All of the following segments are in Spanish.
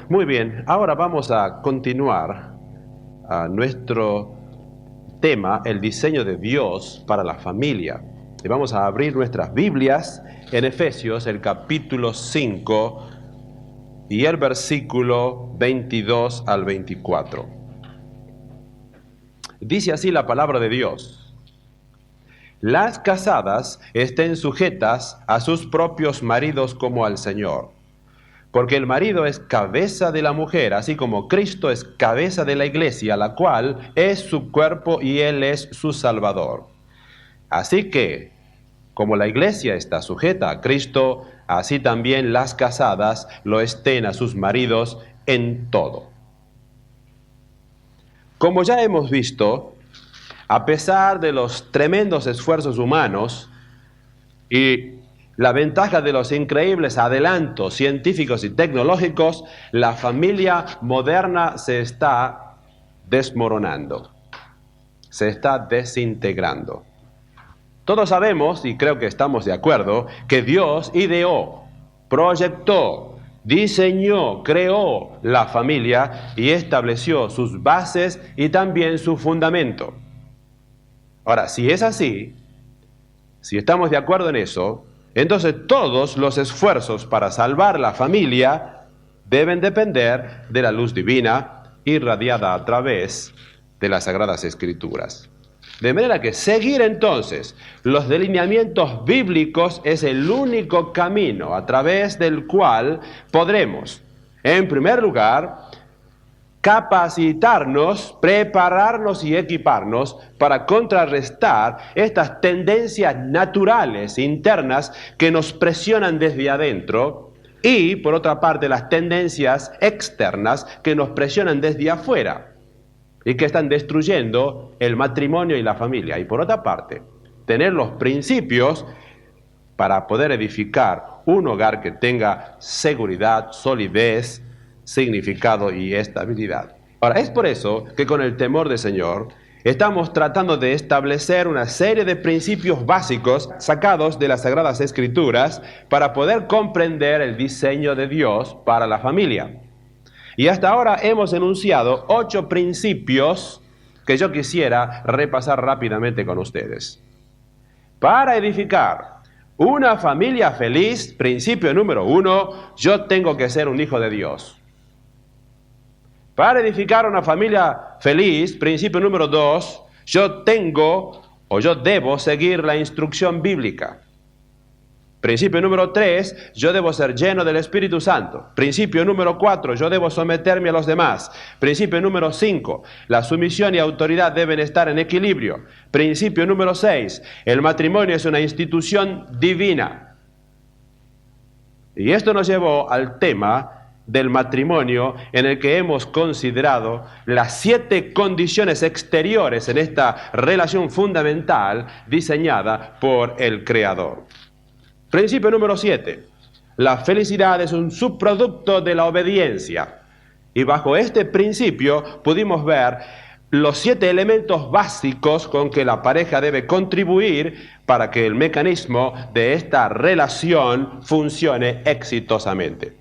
Muy bien, ahora vamos a continuar a nuestro tema, el diseño de Dios para la familia. Y vamos a abrir nuestras Biblias en Efesios, el capítulo 5 y el versículo 22 al 24. Dice así la palabra de Dios: Las casadas estén sujetas a sus propios maridos como al Señor. Porque el marido es cabeza de la mujer, así como Cristo es cabeza de la iglesia, la cual es su cuerpo y Él es su Salvador. Así que, como la iglesia está sujeta a Cristo, así también las casadas lo estén a sus maridos en todo. Como ya hemos visto, a pesar de los tremendos esfuerzos humanos y la ventaja de los increíbles adelantos científicos y tecnológicos, la familia moderna se está desmoronando, se está desintegrando. Todos sabemos, y creo que estamos de acuerdo, que Dios ideó, proyectó, diseñó, creó la familia y estableció sus bases y también su fundamento. Ahora, si es así, si estamos de acuerdo en eso, entonces todos los esfuerzos para salvar la familia deben depender de la luz divina irradiada a través de las Sagradas Escrituras. De manera que seguir entonces los delineamientos bíblicos es el único camino a través del cual podremos, en primer lugar, capacitarnos, prepararnos y equiparnos para contrarrestar estas tendencias naturales internas que nos presionan desde adentro y, por otra parte, las tendencias externas que nos presionan desde afuera y que están destruyendo el matrimonio y la familia. Y por otra parte, tener los principios para poder edificar un hogar que tenga seguridad, solidez, significado y estabilidad. Ahora, es por eso que con el temor del Señor estamos tratando de establecer una serie de principios básicos sacados de las Sagradas Escrituras para poder comprender el diseño de Dios para la familia. Y hasta ahora hemos enunciado 8 principios que yo quisiera repasar rápidamente con ustedes. Para edificar una familia feliz, principio número 1, yo tengo que ser un hijo de Dios. Para edificar una familia feliz, principio número 2, yo debo seguir la instrucción bíblica. Principio número 3, yo debo ser lleno del Espíritu Santo. Principio número 4, yo debo someterme a los demás. Principio número 5, la sumisión y autoridad deben estar en equilibrio. Principio número 6, el matrimonio es una institución divina. Y esto nos llevó al tema del matrimonio, en el que hemos considerado las 7 condiciones exteriores en esta relación fundamental diseñada por el Creador. Principio número 7. La felicidad es un subproducto de la obediencia. Y bajo este principio pudimos ver los 7 elementos básicos con que la pareja debe contribuir para que el mecanismo de esta relación funcione exitosamente.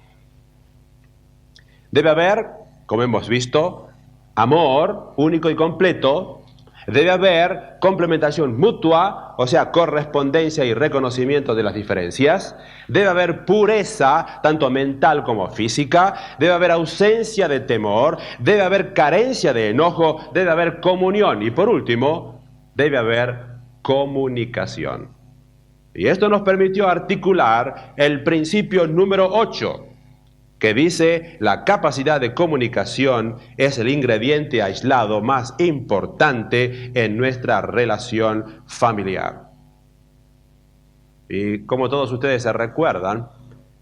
Debe haber, como hemos visto, amor único y completo. Debe haber complementación mutua, o sea, correspondencia y reconocimiento de las diferencias. Debe haber pureza, tanto mental como física. Debe haber ausencia de temor. Debe haber carencia de enojo. Debe haber comunión. Y por último, debe haber comunicación. Y esto nos permitió articular el principio número 8, que dice: la capacidad de comunicación es el ingrediente aislado más importante en nuestra relación familiar. Y como todos ustedes se recuerdan,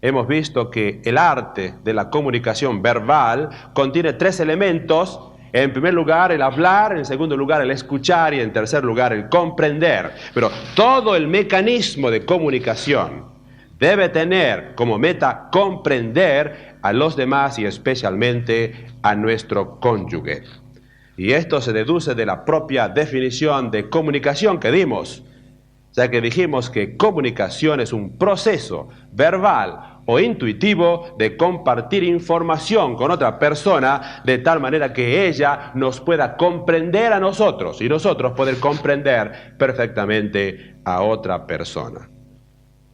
hemos visto que el arte de la comunicación verbal contiene 3 elementos. En primer lugar, el hablar; en segundo lugar, el escuchar; y en tercer lugar, el comprender. Pero todo el mecanismo de comunicación debe tener como meta comprender a los demás y especialmente a nuestro cónyuge. Y esto se deduce de la propia definición de comunicación que dimos, ya que dijimos que comunicación es un proceso verbal o intuitivo de compartir información con otra persona de tal manera que ella nos pueda comprender a nosotros y nosotros poder comprender perfectamente a otra persona.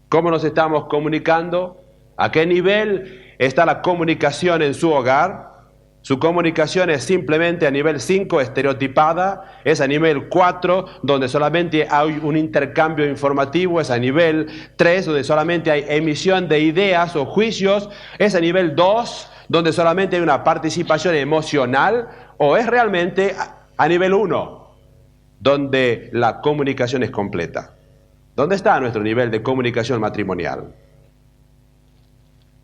¿Cómo nos estamos comunicando? ¿A qué nivel está la comunicación en su hogar? Su comunicación es simplemente a nivel 5 estereotipada, es a nivel 4 donde solamente hay un intercambio informativo, es a nivel 3 donde solamente hay emisión de ideas o juicios, es a nivel 2 donde solamente hay una participación emocional, o es realmente a nivel 1 donde la comunicación es completa. ¿Dónde está nuestro nivel de comunicación matrimonial?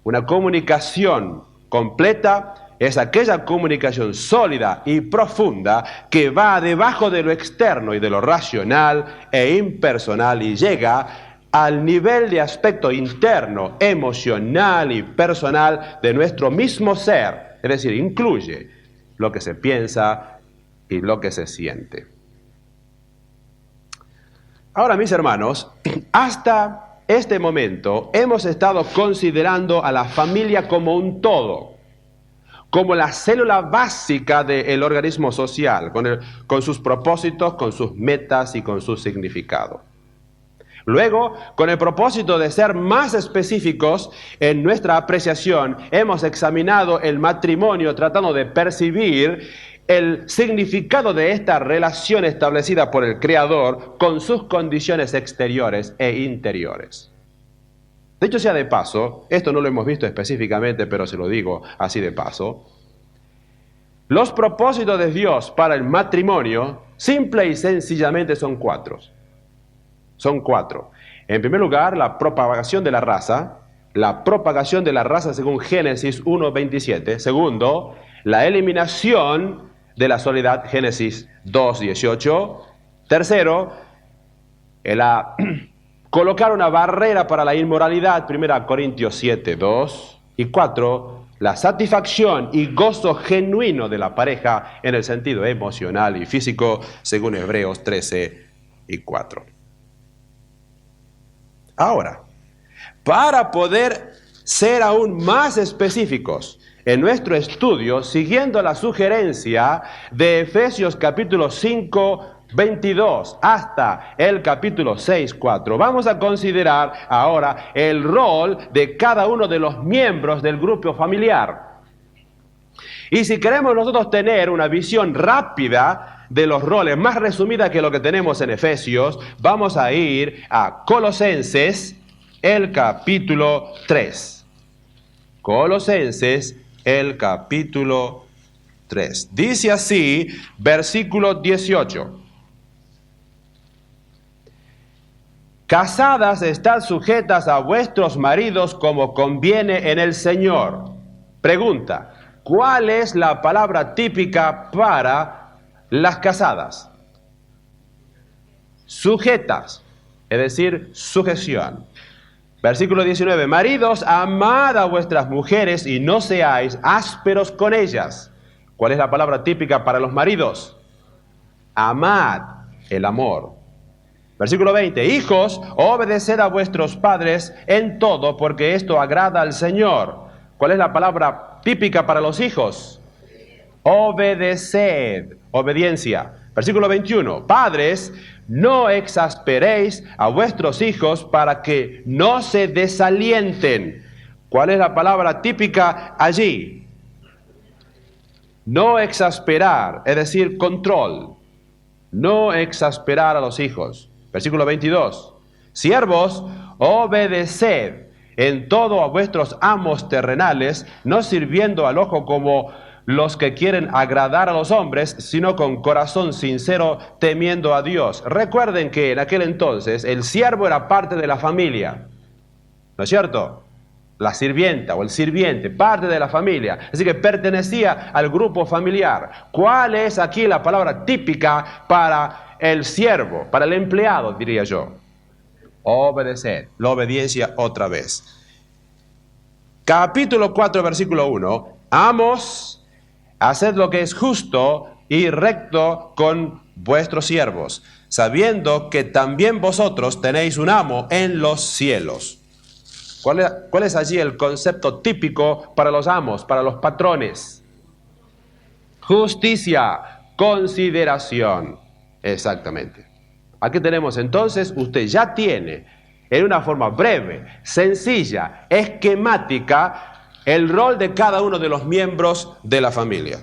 Una comunicación completa es aquella comunicación sólida y profunda que va debajo de lo externo y de lo racional e impersonal y llega al nivel de aspecto interno, emocional y personal de nuestro mismo ser. Es decir, incluye lo que se piensa y lo que se siente. Ahora, mis hermanos, hasta este momento hemos estado considerando a la familia como un todo, como la célula básica del organismo social, con sus propósitos, con sus metas y con su significado. Luego, con el propósito de ser más específicos en nuestra apreciación, hemos examinado el matrimonio tratando de percibir el significado de esta relación establecida por el Creador con sus condiciones exteriores e interiores. De hecho, sea de paso, esto no lo hemos visto específicamente, pero se lo digo así de paso. Los propósitos de Dios para el matrimonio, simple y sencillamente, son 4. Son 4. En primer lugar, la propagación de la raza según Génesis 1:27. Segundo, la eliminación de la soledad, Génesis 2:18. Tercero, colocar una barrera para la inmoralidad, 1 Corintios 7:2. Y 4, la satisfacción y gozo genuino de la pareja en el sentido emocional y físico, según Hebreos 13:4. Ahora, para poder ser aún más específicos en nuestro estudio, siguiendo la sugerencia de Efesios capítulo 5:22 hasta el capítulo 6:4, vamos a considerar ahora el rol de cada uno de los miembros del grupo familiar. Y si queremos nosotros tener una visión rápida de los roles, más resumida que lo que tenemos en Efesios, vamos a ir a Colosenses, el capítulo 3. Colosenses, el capítulo 3. Dice así, versículo 18. Casadas, estad sujetas a vuestros maridos como conviene en el Señor. Pregunta, ¿cuál es la palabra típica para las casadas? Sujetas, es decir, sujeción. Versículo 19, maridos, amad a vuestras mujeres y no seáis ásperos con ellas. ¿Cuál es la palabra típica para los maridos? Amad, el amor. Versículo 20, hijos, obedeced a vuestros padres en todo, porque esto agrada al Señor. ¿Cuál es la palabra típica para los hijos? Obedeced, obediencia. Versículo 21, padres, no exasperéis a vuestros hijos para que no se desalienten. ¿Cuál es la palabra típica allí? No exasperar, es decir, control. No exasperar a los hijos. Versículo 22. Siervos, obedeced en todo a vuestros amos terrenales, no sirviendo al ojo como los que quieren agradar a los hombres, sino con corazón sincero, temiendo a Dios. Recuerden que en aquel entonces el siervo era parte de la familia, ¿no es cierto? La sirvienta o el sirviente, parte de la familia. Así que pertenecía al grupo familiar. ¿Cuál es aquí la palabra típica para el siervo, para el empleado, diría yo? Obedecer, la obediencia otra vez. Capítulo 4, versículo 1. Amos, haced lo que es justo y recto con vuestros siervos, sabiendo que también vosotros tenéis un amo en los cielos. ¿Cuál es allí el concepto típico para los amos, para los patrones? Justicia, consideración. Exactamente. Aquí tenemos entonces, usted ya tiene en una forma breve, sencilla, esquemática, el rol de cada uno de los miembros de la familia.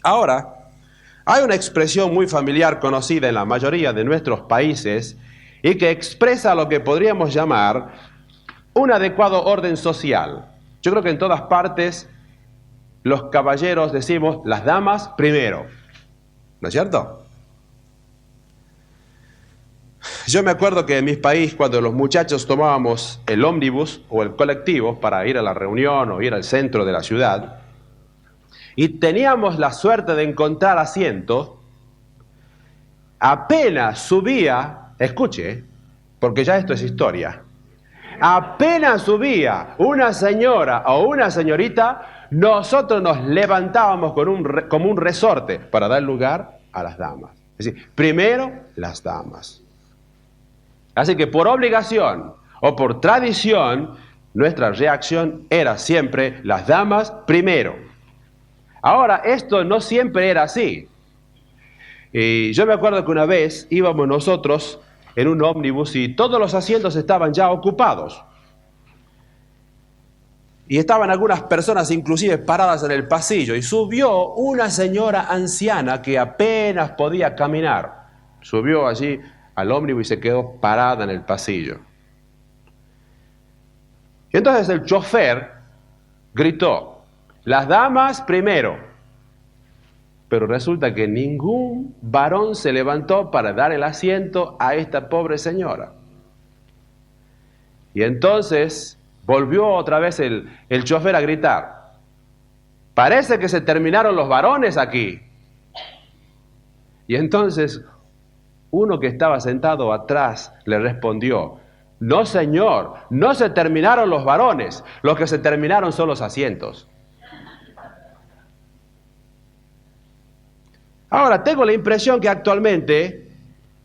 Ahora, hay una expresión muy familiar conocida en la mayoría de nuestros países y que expresa lo que podríamos llamar un adecuado orden social. Yo creo que en todas partes los caballeros decimos las damas primero, ¿no es cierto? Yo me acuerdo que en mi país, cuando los muchachos tomábamos el ómnibus o el colectivo para ir a la reunión o ir al centro de la ciudad, y teníamos la suerte de encontrar asiento, apenas subía, escuche, porque ya esto es historia, apenas subía una señora o una señorita, nosotros nos levantábamos como un resorte para dar lugar a las damas. Es decir, primero las damas. Así que por obligación o por tradición, nuestra reacción era siempre las damas primero. Ahora, esto no siempre era así. Y yo me acuerdo que una vez íbamos nosotros en un ómnibus y todos los asientos estaban ya ocupados. Y estaban algunas personas inclusive paradas en el pasillo. Y subió una señora anciana que apenas podía caminar. Subió allí al ómnibus y se quedó parada en el pasillo. Y entonces el chofer gritó, las damas primero. Pero resulta que ningún varón se levantó para dar el asiento a esta pobre señora. Y entonces volvió otra vez el chofer a gritar, parece que se terminaron los varones aquí. Y entonces uno que estaba sentado atrás le respondió, no señor, no se terminaron los varones, los que se terminaron son los asientos. Ahora, tengo la impresión que actualmente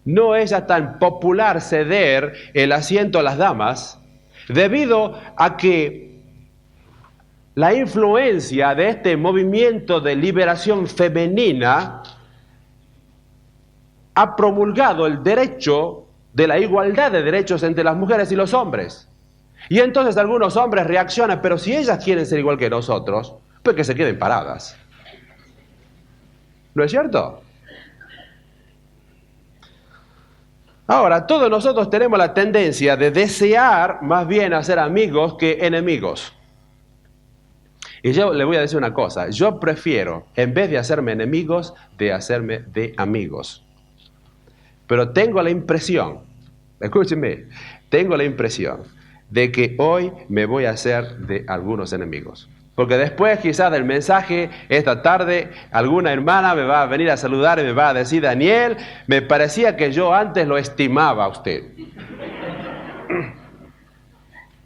no es ya tan popular ceder el asiento a las damas, debido a que la influencia de este movimiento de liberación femenina ha promulgado el derecho de la igualdad de derechos entre las mujeres y los hombres. Y entonces algunos hombres reaccionan, pero si ellas quieren ser igual que nosotros, pues que se queden paradas. ¿No es cierto? Ahora, todos nosotros tenemos la tendencia de desear más bien hacer amigos que enemigos. Y yo le voy a decir una cosa, yo prefiero, en vez de hacerme enemigos, de hacerme de amigos. Pero tengo la impresión, escúchenme, tengo la impresión de que hoy me voy a hacer de algunos enemigos. Porque después quizás del mensaje, esta tarde, alguna hermana me va a venir a saludar y me va a decir, Daniel, me parecía que yo antes lo estimaba a usted.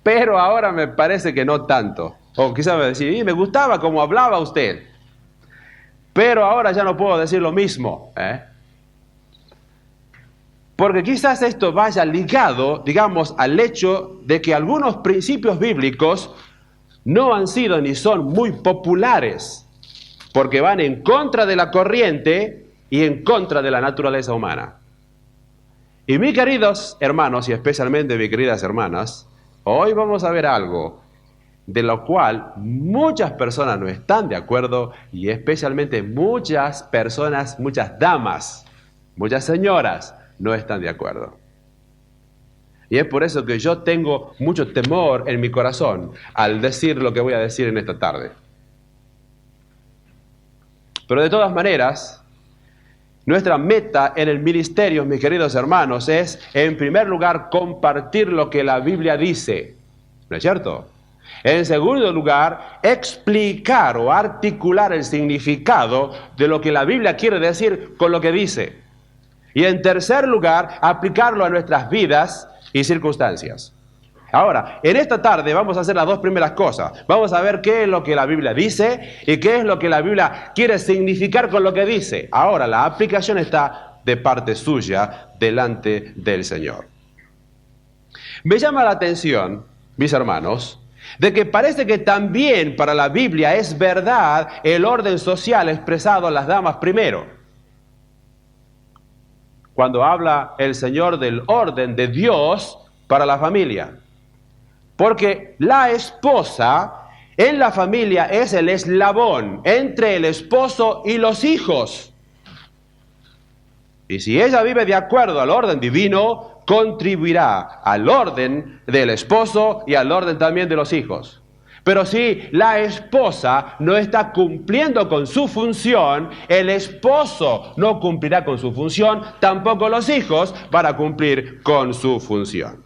Pero ahora me parece que no tanto. O quizás me va a decir, me gustaba como hablaba usted. Pero ahora ya no puedo decir lo mismo. Porque quizás esto vaya ligado, digamos, al hecho de que algunos principios bíblicos no han sido ni son muy populares, porque van en contra de la corriente y en contra de la naturaleza humana. Y mis queridos hermanos, y especialmente mis queridas hermanas, hoy vamos a ver algo de lo cual muchas personas no están de acuerdo, y especialmente muchas personas, muchas damas, muchas señoras no están de acuerdo. Y es por eso que yo tengo mucho temor en mi corazón al decir lo que voy a decir en esta tarde. Pero de todas maneras, nuestra meta en el ministerio, mis queridos hermanos, es, en primer lugar, compartir lo que la Biblia dice. ¿No es cierto? En segundo lugar, explicar o articular el significado de lo que la Biblia quiere decir con lo que dice. Y en tercer lugar, aplicarlo a nuestras vidas y circunstancias. Ahora, en esta tarde vamos a hacer las dos primeras cosas. Vamos a ver qué es lo que la Biblia dice y qué es lo que la Biblia quiere significar con lo que dice. Ahora, la aplicación está de parte suya delante del Señor. Me llama la atención, mis hermanos, de que parece que también para la Biblia es verdad el orden social expresado en las damas primero. Cuando habla el Señor del orden de Dios para la familia. Porque la esposa en la familia es el eslabón entre el esposo y los hijos. Y si ella vive de acuerdo al orden divino, contribuirá al orden del esposo y al orden también de los hijos. Pero si la esposa no está cumpliendo con su función, el esposo no cumplirá con su función, tampoco los hijos van a cumplir con su función.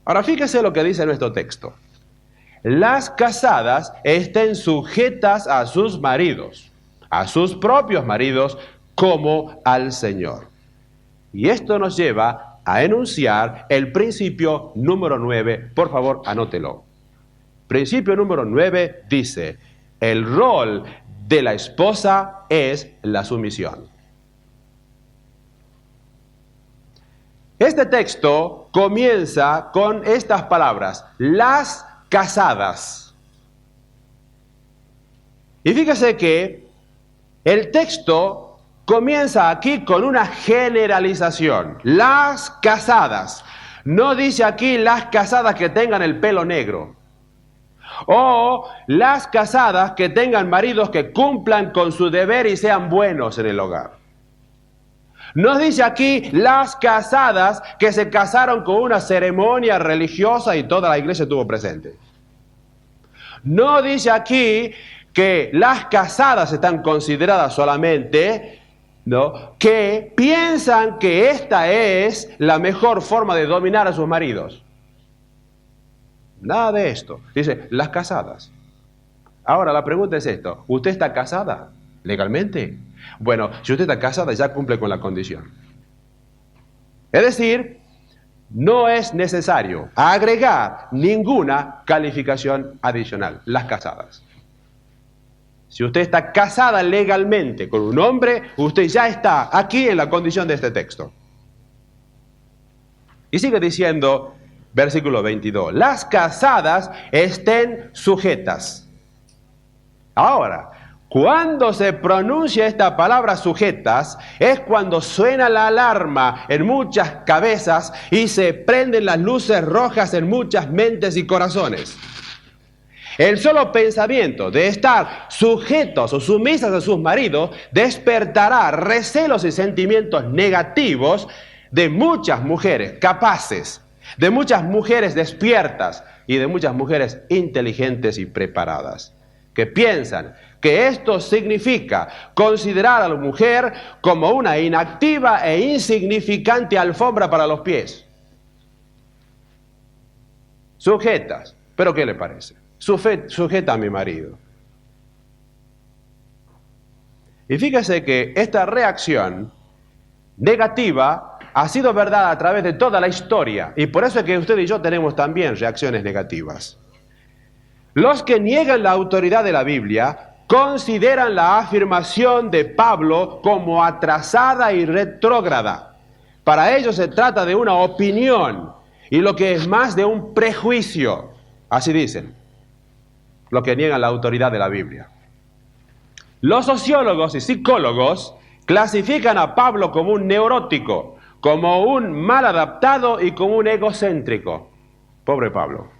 Ahora fíjese lo que dice nuestro texto. Las casadas estén sujetas a sus maridos, a sus propios maridos, como al Señor. Y esto nos lleva a enunciar el principio número 9. Por favor, anótelo. Principio número 9 dice: el rol de la esposa es la sumisión. Este texto comienza con estas palabras: las casadas. Y fíjese que el texto comienza aquí con una generalización. Las casadas. No dice aquí las casadas que tengan el pelo negro. O las casadas que tengan maridos que cumplan con su deber y sean buenos en el hogar. No dice aquí las casadas que se casaron con una ceremonia religiosa y toda la iglesia estuvo presente. No dice aquí que las casadas están consideradas solamente, ¿no?, que piensan que esta es la mejor forma de dominar a sus maridos. Nada de esto. Dice, las casadas. Ahora la pregunta es esto: ¿usted está casada legalmente? Bueno, si usted está casada ya cumple con la condición. Es decir, no es necesario agregar ninguna calificación adicional. Las casadas. Si usted está casada legalmente con un hombre, usted ya está aquí en la condición de este texto. Y sigue diciendo, versículo 22, las casadas estén sujetas. Ahora, cuando se pronuncia esta palabra sujetas, es cuando suena la alarma en muchas cabezas y se prenden las luces rojas en muchas mentes y corazones. El solo pensamiento de estar sujetos o sumisas a sus maridos despertará recelos y sentimientos negativos de muchas mujeres capaces, de muchas mujeres despiertas y de muchas mujeres inteligentes y preparadas, que piensan que esto significa considerar a la mujer como una inactiva e insignificante alfombra para los pies. Sujetas. ¿Pero qué le parece? Sujeta a mi marido. Y fíjese que esta reacción negativa ha sido verdad a través de toda la historia. Y por eso es que usted y yo tenemos también reacciones negativas. Los que niegan la autoridad de la Biblia consideran la afirmación de Pablo como atrasada y retrógrada. Para ellos se trata de una opinión y lo que es más de un prejuicio. Así dicen los que niegan la autoridad de la Biblia. Los sociólogos y psicólogos clasifican a Pablo como un neurótico, como un mal adaptado y como un egocéntrico. Pobre Pablo.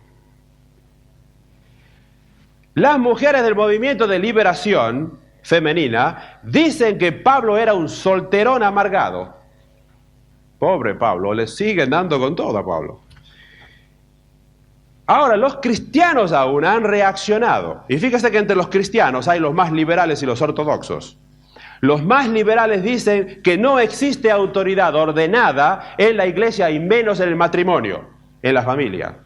Las mujeres del movimiento de liberación femenina dicen que Pablo era un solterón amargado. Pobre Pablo, le siguen dando con todo a Pablo. Ahora, los cristianos aún han reaccionado. Y fíjese que entre los cristianos hay los más liberales y los ortodoxos. Los más liberales dicen que no existe autoridad ordenada en la iglesia y menos en el matrimonio, en la familia.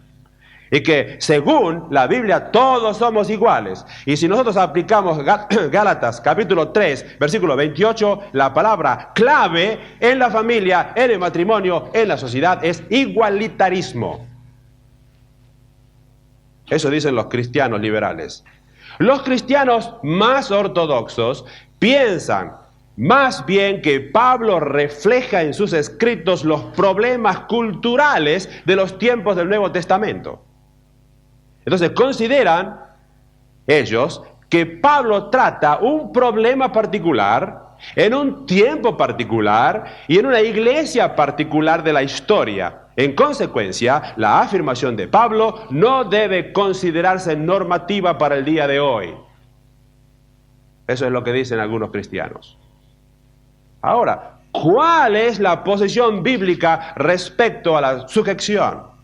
Y que según la Biblia todos somos iguales. Y si nosotros aplicamos Gálatas capítulo 3, versículo 28, la palabra clave en la familia, en el matrimonio, en la sociedad es igualitarismo. Eso dicen los cristianos liberales. Los cristianos más ortodoxos piensan Más bien que Pablo refleja en sus escritos los problemas culturales de los tiempos del Nuevo Testamento. Entonces consideran ellos que Pablo trata un problema particular, en un tiempo particular y en una iglesia particular de la historia. En consecuencia, la afirmación de Pablo no debe considerarse normativa para el día de hoy. Eso es lo que dicen algunos cristianos. Ahora, ¿cuál es la posición bíblica respecto a la sujeción?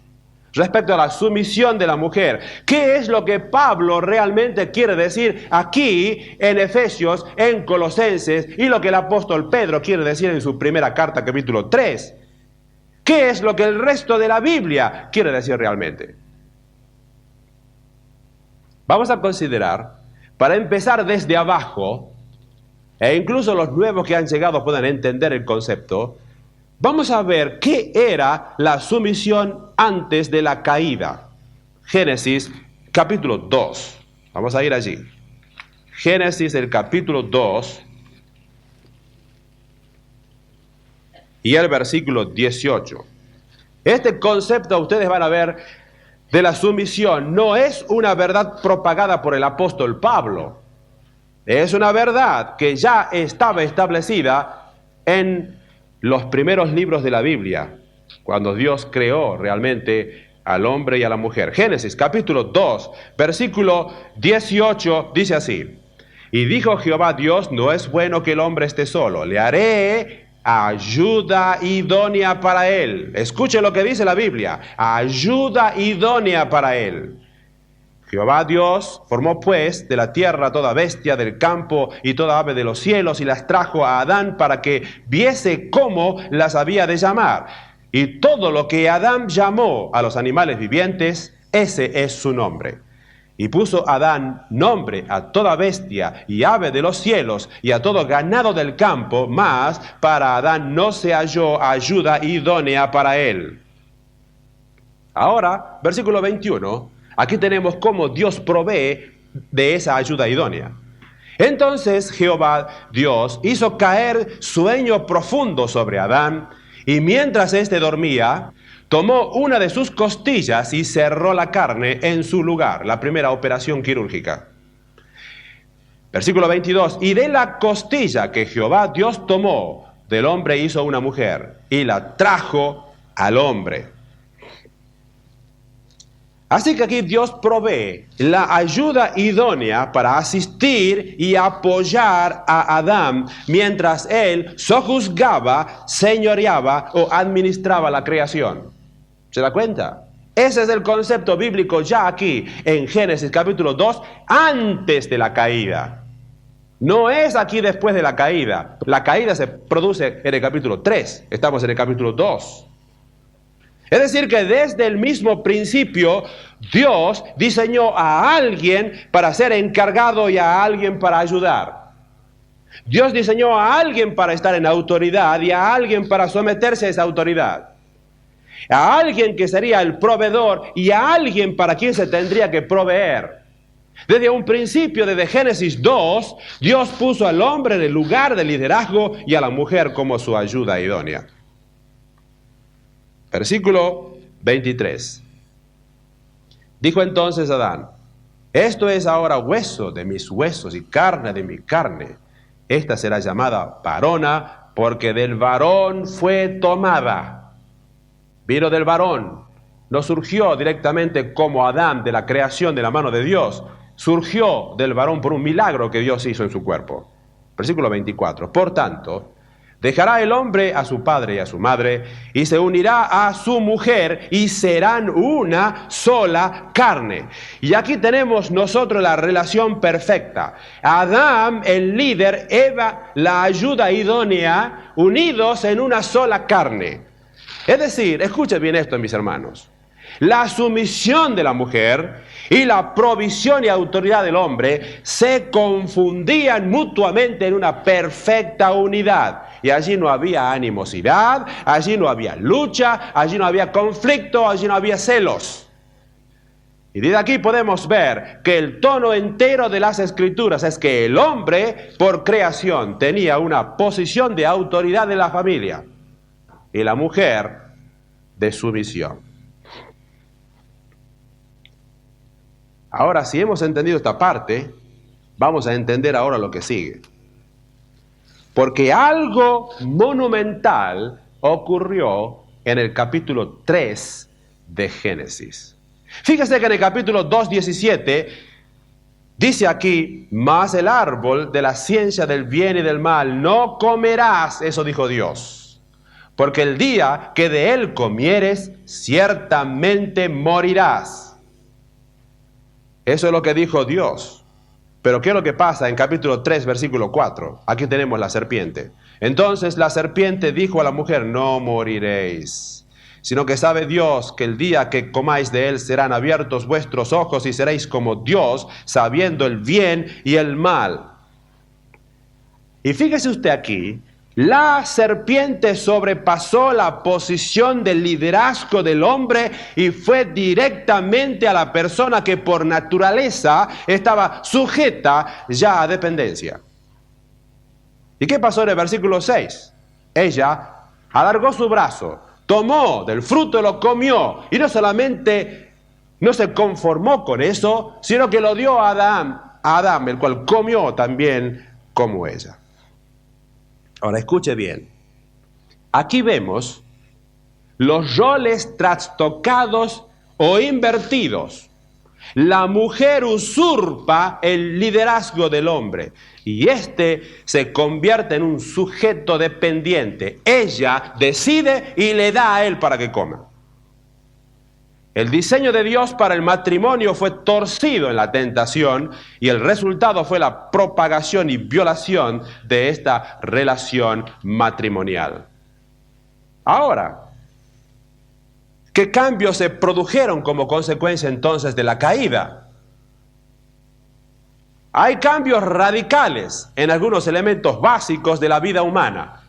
Respecto a la sumisión de la mujer. ¿Qué es lo que Pablo realmente quiere decir aquí en Efesios, en Colosenses, y lo que el apóstol Pedro quiere decir en su primera carta, capítulo 3? ¿Qué es lo que el resto de la Biblia quiere decir realmente? Vamos a considerar, para empezar desde abajo, e incluso los nuevos que han llegado puedan entender el concepto, vamos a ver qué era la sumisión antes de la caída. Génesis capítulo 2. Vamos a ir allí. Génesis el capítulo 2 y el versículo 18. Este concepto ustedes van a ver de la sumisión no es una verdad propagada por el apóstol Pablo. Es una verdad que ya estaba establecida en los primeros libros de la Biblia, cuando Dios creó realmente al hombre y a la mujer. Génesis capítulo 2, versículo 18, dice así: y dijo Jehová Dios, no es bueno que el hombre esté solo, le haré ayuda idónea para él. Escuche lo que dice la Biblia: ayuda idónea para él. Jehová Dios formó pues de la tierra toda bestia del campo y toda ave de los cielos, y las trajo a Adán para que viese cómo las había de llamar. Y todo lo que Adán llamó a los animales vivientes, ese es su nombre. Y puso Adán nombre a toda bestia y ave de los cielos y a todo ganado del campo, mas para Adán no se halló ayuda idónea para él. Ahora, versículo 21. Aquí tenemos cómo Dios provee de esa ayuda idónea. Entonces Jehová Dios hizo caer sueño profundo sobre Adán, y mientras éste dormía, tomó una de sus costillas y cerró la carne en su lugar, la primera operación quirúrgica. Versículo 22, y de la costilla que Jehová Dios tomó, del hombre hizo una mujer, y la trajo al hombre. Así que aquí Dios provee la ayuda idónea para asistir y apoyar a Adán mientras él sojuzgaba, señoreaba o administraba la creación. ¿Se da cuenta? Ese es el concepto bíblico ya aquí en Génesis capítulo 2, antes de la caída. No es aquí después de la caída. La caída se produce en el capítulo 3. Estamos en el capítulo 2. Es decir, que desde el mismo principio Dios diseñó a alguien para ser encargado y a alguien para ayudar. Dios diseñó a alguien para estar en autoridad y a alguien para someterse a esa autoridad. A alguien que sería el proveedor y a alguien para quien se tendría que proveer. Desde un principio, desde Génesis 2, Dios puso al hombre en el lugar de liderazgo y a la mujer como su ayuda idónea. Versículo 23. Dijo entonces Adán: esto es ahora hueso de mis huesos y carne de mi carne. Esta será llamada varona, porque del varón fue tomada. Vino del varón. No surgió directamente como Adán de la creación de la mano de Dios. Surgió del varón por un milagro que Dios hizo en su cuerpo. Versículo 24. Por tanto, dejará el hombre a su padre y a su madre, y se unirá a su mujer, y serán una sola carne. Y aquí tenemos nosotros la relación perfecta. Adán, el líder, Eva, la ayuda idónea, unidos en una sola carne. Es decir, escuchen bien esto, mis hermanos. La sumisión de la mujer y la provisión y autoridad del hombre se confundían mutuamente en una perfecta unidad. Y allí no había animosidad, allí no había lucha, allí no había conflicto, allí no había celos. Y desde aquí podemos ver que el tono entero de las Escrituras es que el hombre, por creación, tenía una posición de autoridad en la familia y la mujer de sumisión. Ahora, si hemos entendido esta parte, vamos a entender ahora lo que sigue. Porque algo monumental ocurrió en el capítulo 3 de Génesis. Fíjese que en el capítulo 2:17 dice aquí: mas el árbol de la ciencia del bien y del mal no comerás, eso dijo Dios, porque el día que de él comieres, ciertamente morirás. Eso es lo que dijo Dios. Pero ¿qué es lo que pasa en capítulo 3, versículo 4? Aquí tenemos la serpiente. Entonces la serpiente dijo a la mujer: no moriréis, sino que sabe Dios que el día que comáis de él serán abiertos vuestros ojos y seréis como Dios, sabiendo el bien y el mal. Y fíjese usted aquí, la serpiente sobrepasó la posición de liderazgo del hombre y fue directamente a la persona que por naturaleza estaba sujeta ya a dependencia. ¿Y qué pasó en el versículo 6? Ella alargó su brazo, tomó del fruto y lo comió, y no solamente no se conformó con eso, sino que lo dio a Adán, el cual comió también como ella. Ahora escuche bien, aquí vemos los roles trastocados o invertidos. La mujer usurpa el liderazgo del hombre y éste se convierte en un sujeto dependiente. Ella decide y le da a él para que coma. El diseño de Dios para el matrimonio fue torcido en la tentación y el resultado fue la propagación y violación de esta relación matrimonial. Ahora, ¿qué cambios se produjeron como consecuencia entonces de la caída? Hay cambios radicales en algunos elementos básicos de la vida humana.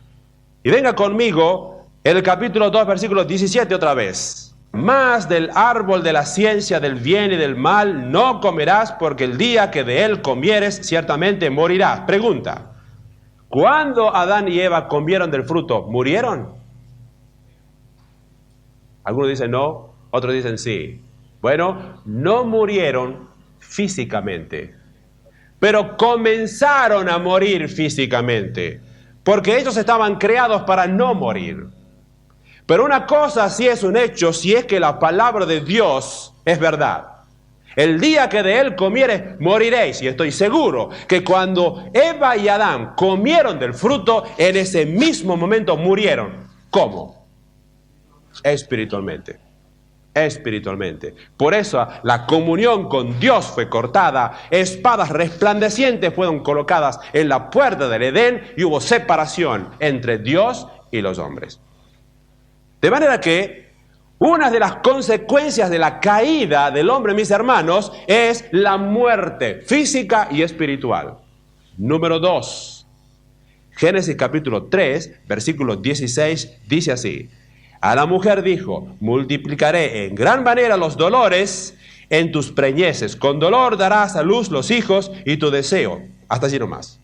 Y venga conmigo en el capítulo 2, versículo 17 otra vez. Mas del árbol de la ciencia del bien y del mal no comerás, porque el día que de él comieres ciertamente morirás. Pregunta: ¿cuándo Adán y Eva comieron del fruto, murieron? Algunos dicen no, otros dicen sí. Bueno, no murieron físicamente, pero comenzaron a morir físicamente, porque ellos estaban creados para no morir. Pero una cosa sí es un hecho, si es que la palabra de Dios es verdad. El día que de él comieres, moriréis. Y estoy seguro que cuando Eva y Adán comieron del fruto, en ese mismo momento murieron. ¿Cómo? Espiritualmente. Espiritualmente. Por eso la comunión con Dios fue cortada. Espadas resplandecientes fueron colocadas en la puerta del Edén y hubo separación entre Dios y los hombres. De manera que una de las consecuencias de la caída del hombre, mis hermanos, es la muerte física y espiritual. Número 2. Génesis capítulo 3, versículo 16, dice así: a la mujer dijo: multiplicaré en gran manera los dolores en tus preñeces. Con dolor darás a luz los hijos y tu deseo. Hasta allí nomás.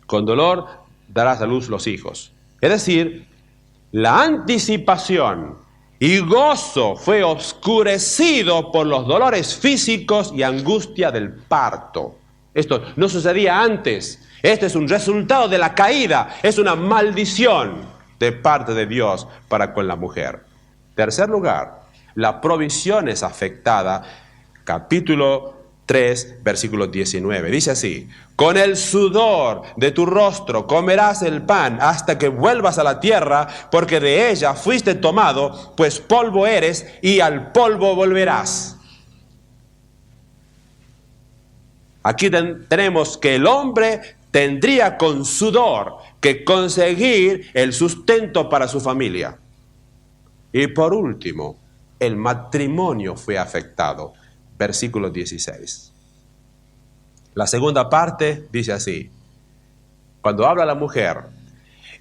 Con dolor darás a luz los hijos. Es decir, la anticipación y gozo fue oscurecido por los dolores físicos y angustia del parto. Esto no sucedía antes. Este es un resultado de la caída. Es una maldición de parte de Dios para con la mujer. Tercer lugar, la provisión es afectada. Capítulo 3, versículo 19. Dice así: con el sudor de tu rostro comerás el pan hasta que vuelvas a la tierra, porque de ella fuiste tomado, pues polvo eres y al polvo volverás. Aquí tenemos que el hombre tendría con sudor que conseguir el sustento para su familia. Y por último, el matrimonio fue afectado. Versículo 16. La segunda parte dice así, cuando habla la mujer: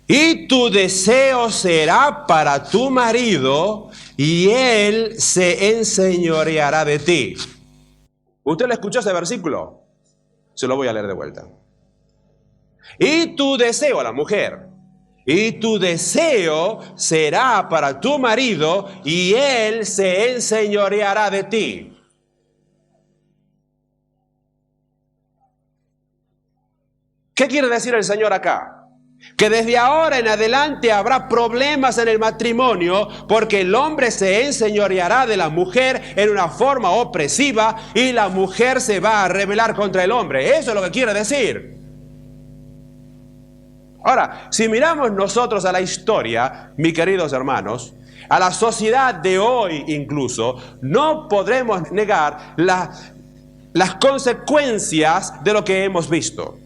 y tu deseo será para tu marido, y Él se enseñoreará de ti. ¿Usted le escuchó ese versículo? Se lo voy a leer de vuelta. Y tu deseo, a la mujer, y tu deseo será para tu marido, y Él se enseñoreará de ti. ¿Qué quiere decir el Señor acá? Que desde ahora en adelante habrá problemas en el matrimonio porque el hombre se enseñoreará de la mujer en una forma opresiva y la mujer se va a rebelar contra el hombre. Eso es lo que quiere decir. Ahora, si miramos nosotros a la historia, mis queridos hermanos, a la sociedad de hoy incluso, no podremos negar las consecuencias de lo que hemos visto.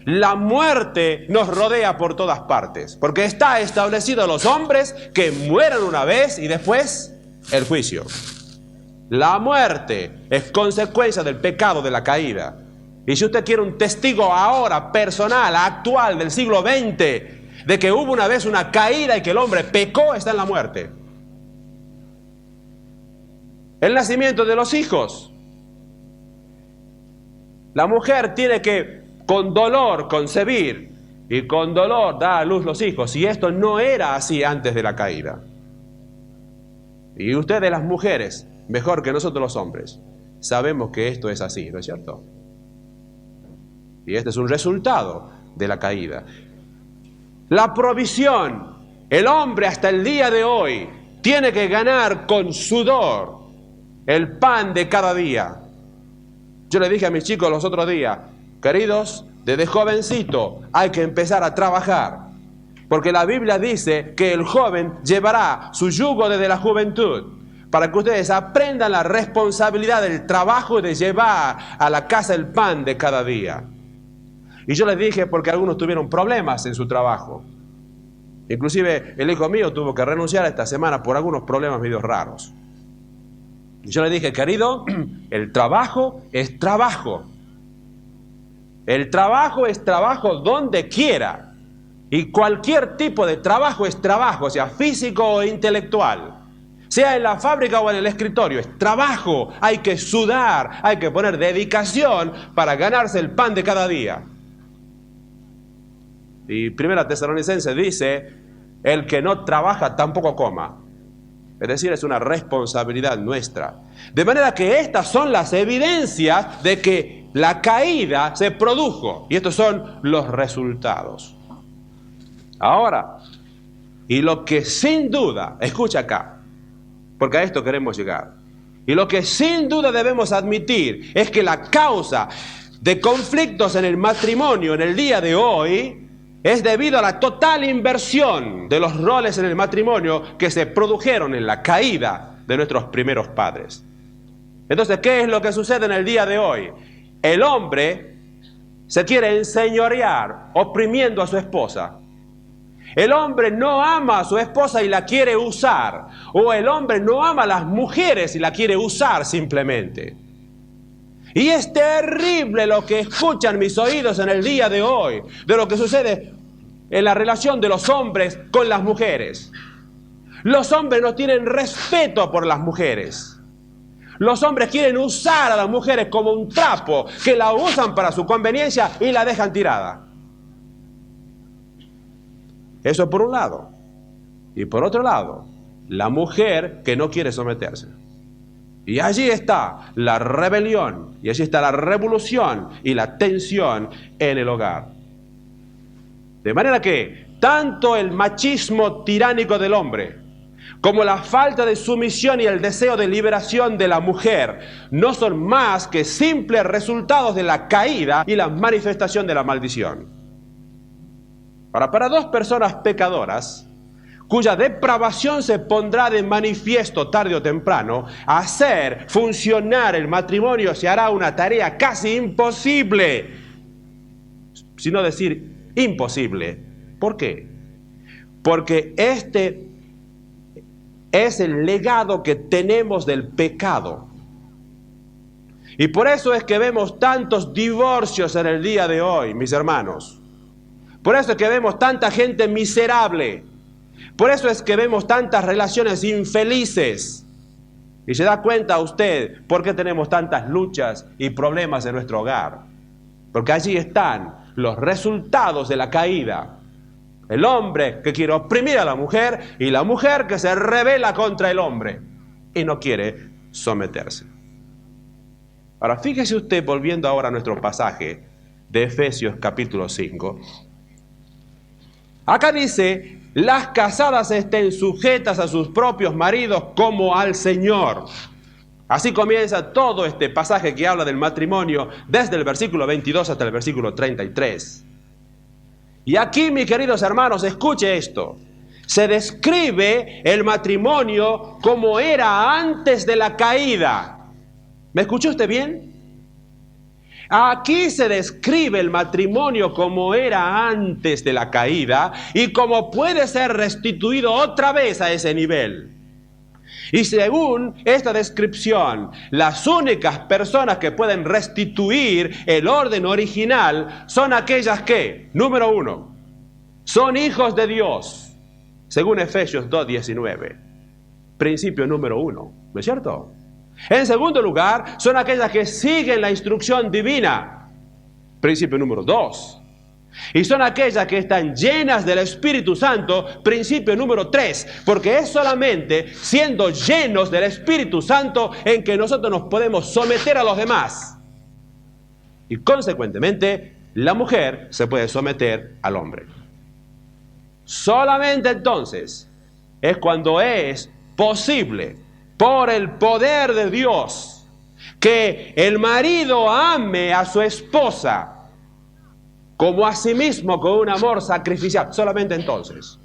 La muerte nos rodea por todas partes, porque está establecido los hombres que mueran una vez y después el juicio. La muerte es consecuencia del pecado de la caída. Y si usted quiere un testigo ahora, personal, actual, del siglo XX, de que hubo una vez una caída y que el hombre pecó, está en la muerte. El nacimiento de los hijos. La mujer tiene que con dolor concebir y con dolor dar a luz los hijos. Y esto no era así antes de la caída. Y ustedes, las mujeres, mejor que nosotros los hombres, sabemos que esto es así, ¿no es cierto? Y este es un resultado de la caída. La provisión. El hombre hasta el día de hoy tiene que ganar con sudor el pan de cada día. Yo le dije a mis chicos los otros días, queridos, desde jovencito hay que empezar a trabajar, porque la Biblia dice que el joven llevará su yugo desde la juventud, para que ustedes aprendan la responsabilidad del trabajo y de llevar a la casa el pan de cada día. Y yo les dije porque algunos tuvieron problemas en su trabajo. Inclusive el hijo mío tuvo que renunciar esta semana por algunos problemas medio raros. Y yo le dije, querido, el trabajo es trabajo. El trabajo es trabajo donde quiera. Y cualquier tipo de trabajo es trabajo, sea físico o intelectual. Sea en la fábrica o en el escritorio, es trabajo. Hay que sudar, hay que poner dedicación para ganarse el pan de cada día. Y Primera Tesalonicenses dice, el que no trabaja tampoco coma. Es decir, es una responsabilidad nuestra. De manera que estas son las evidencias de que la caída se produjo. Y estos son los resultados. Ahora, y lo que sin duda, escucha acá, porque a esto queremos llegar. Y lo que sin duda debemos admitir es que la causa de conflictos en el matrimonio en el día de hoy es debido a la total inversión de los roles en el matrimonio que se produjeron en la caída de nuestros primeros padres. Entonces, ¿qué es lo que sucede en el día de hoy? El hombre se quiere enseñorear oprimiendo a su esposa. El hombre no ama a su esposa y la quiere usar. O el hombre no ama a las mujeres y la quiere usar simplemente. Y es terrible lo que escuchan mis oídos en el día de hoy, de lo que sucede en la relación de los hombres con las mujeres. Los hombres no tienen respeto por las mujeres. Los hombres quieren usar a las mujeres como un trapo, que la usan para su conveniencia y la dejan tirada. Eso por un lado. Y por otro lado, la mujer que no quiere someterse. Y allí está la rebelión, y allí está la revolución y la tensión en el hogar. De manera que tanto el machismo tiránico del hombre como la falta de sumisión y el deseo de liberación de la mujer no son más que simples resultados de la caída y la manifestación de la maldición. Ahora, para dos personas pecadoras, cuya depravación se pondrá de manifiesto tarde o temprano, hacer funcionar el matrimonio se hará una tarea casi imposible, sino decir imposible. ¿Por qué? Porque este es el legado que tenemos del pecado. Y por eso es que vemos tantos divorcios en el día de hoy, mis hermanos. Por eso es que vemos tanta gente miserable. Por eso es que vemos tantas relaciones infelices. Y se da cuenta usted por qué tenemos tantas luchas y problemas en nuestro hogar. Porque allí están los resultados de la caída. El hombre que quiere oprimir a la mujer y la mujer que se rebela contra el hombre y no quiere someterse. Ahora, fíjese usted, volviendo ahora a nuestro pasaje de Efesios capítulo 5. Acá dice, las casadas estén sujetas a sus propios maridos como al Señor. Así comienza todo este pasaje que habla del matrimonio desde el versículo 22 hasta el versículo 33. Y aquí, mis queridos hermanos, escuche esto. Se describe el matrimonio como era antes de la caída. ¿Me escuchó usted bien? Aquí se describe el matrimonio como era antes de la caída y como puede ser restituido otra vez a ese nivel. Y según esta descripción, las únicas personas que pueden restituir el orden original son aquellas que, número 1, son hijos de Dios, según Efesios 2:19. Principio número 1, ¿no es cierto? En segundo lugar, son aquellas que siguen la instrucción divina. Principio número 2. Y son aquellas que están llenas del Espíritu Santo. Principio número 3. Porque es solamente siendo llenos del Espíritu Santo en que nosotros nos podemos someter a los demás. Y consecuentemente, la mujer se puede someter al hombre. Solamente entonces es cuando es posible, por el poder de Dios, que el marido ame a su esposa como a sí mismo con un amor sacrificial. Solamente entonces.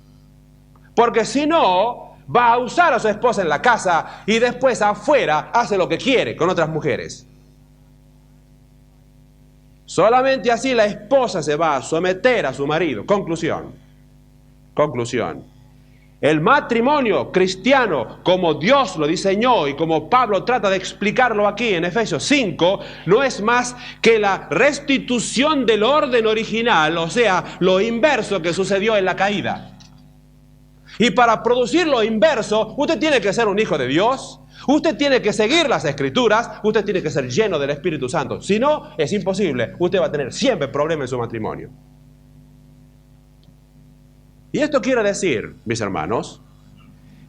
Porque si no, va a usar a su esposa en la casa y después afuera hace lo que quiere con otras mujeres. Solamente así la esposa se va a someter a su marido. Conclusión. El matrimonio cristiano, como Dios lo diseñó y como Pablo trata de explicarlo aquí en Efesios 5, no es más que la restitución del orden original, o sea, lo inverso que sucedió en la caída. Y para producir lo inverso, usted tiene que ser un hijo de Dios, usted tiene que seguir las Escrituras, usted tiene que ser lleno del Espíritu Santo. Si no, es imposible, usted va a tener siempre problemas en su matrimonio. Y esto quiere decir, mis hermanos,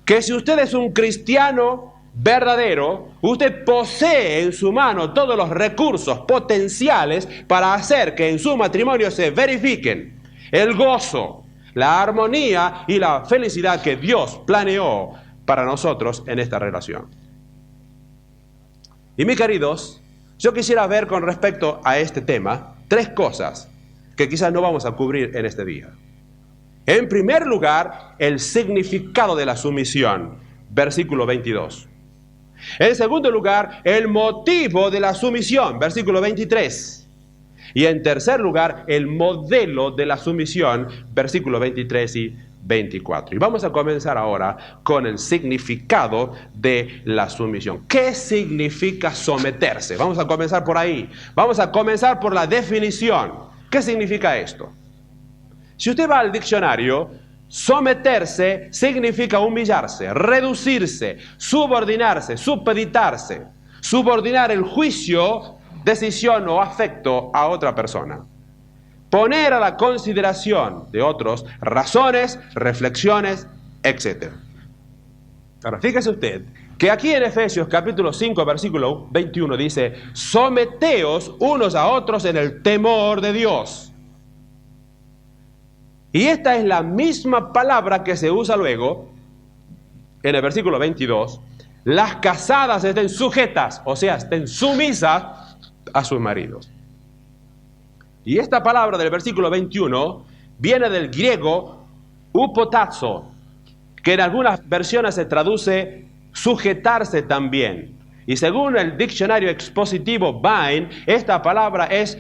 que si usted es un cristiano verdadero, usted posee en su mano todos los recursos potenciales para hacer que en su matrimonio se verifiquen el gozo, la armonía y la felicidad que Dios planeó para nosotros en esta relación. Y mis queridos, yo quisiera ver con respecto a este tema 3 cosas que quizás no vamos a cubrir en este día. En primer lugar, el significado de la sumisión, versículo 22. En segundo lugar, el motivo de la sumisión, versículo 23. Y en tercer lugar, el modelo de la sumisión, versículo 23 y 24. Y vamos a comenzar ahora con el significado de la sumisión. ¿Qué significa someterse? Vamos a comenzar por ahí. Vamos a comenzar por la definición. ¿Qué significa esto? Si usted va al diccionario, someterse significa humillarse, reducirse, subordinarse, supeditarse, subordinar el juicio, decisión o afecto a otra persona. Poner a la consideración de otros razones, reflexiones, etc. Ahora, fíjese usted que aquí en Efesios capítulo 5, versículo 21 dice, someteos unos a otros en el temor de Dios. Y esta es la misma palabra que se usa luego en el versículo 22. Las casadas estén sujetas, o sea, estén sumisas a sus maridos. Y esta palabra del versículo 21 viene del griego upotazo, que en algunas versiones se traduce sujetarse también. Y según el diccionario expositivo Vine, esta palabra es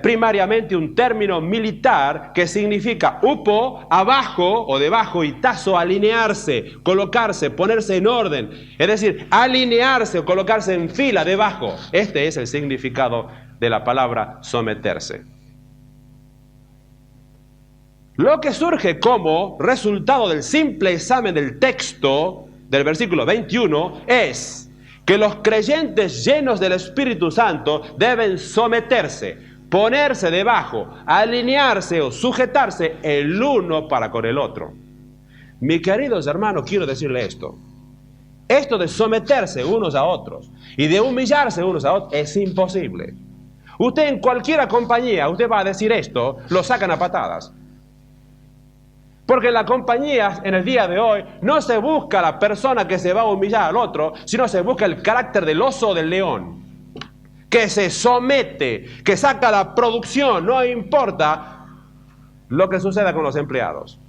primariamente un término militar que significa upo, abajo o debajo, y tazo, alinearse, colocarse, ponerse en orden. Es decir, alinearse o colocarse en fila debajo. Este es el significado de la palabra someterse. Lo que surge como resultado del simple examen del texto del versículo 21 es que los creyentes llenos del Espíritu Santo deben someterse, ponerse debajo, alinearse o sujetarse el uno para con el otro. Mis queridos hermanos, quiero decirle esto. Esto de someterse unos a otros y de humillarse unos a otros es imposible. Usted en cualquier compañía, usted va a decir esto, lo sacan a patadas. Porque en la compañía, en el día de hoy, no se busca la persona que se va a humillar al otro, sino se busca el carácter del oso o del león, que se somete, que saca la producción, no importa lo que suceda con los empleados.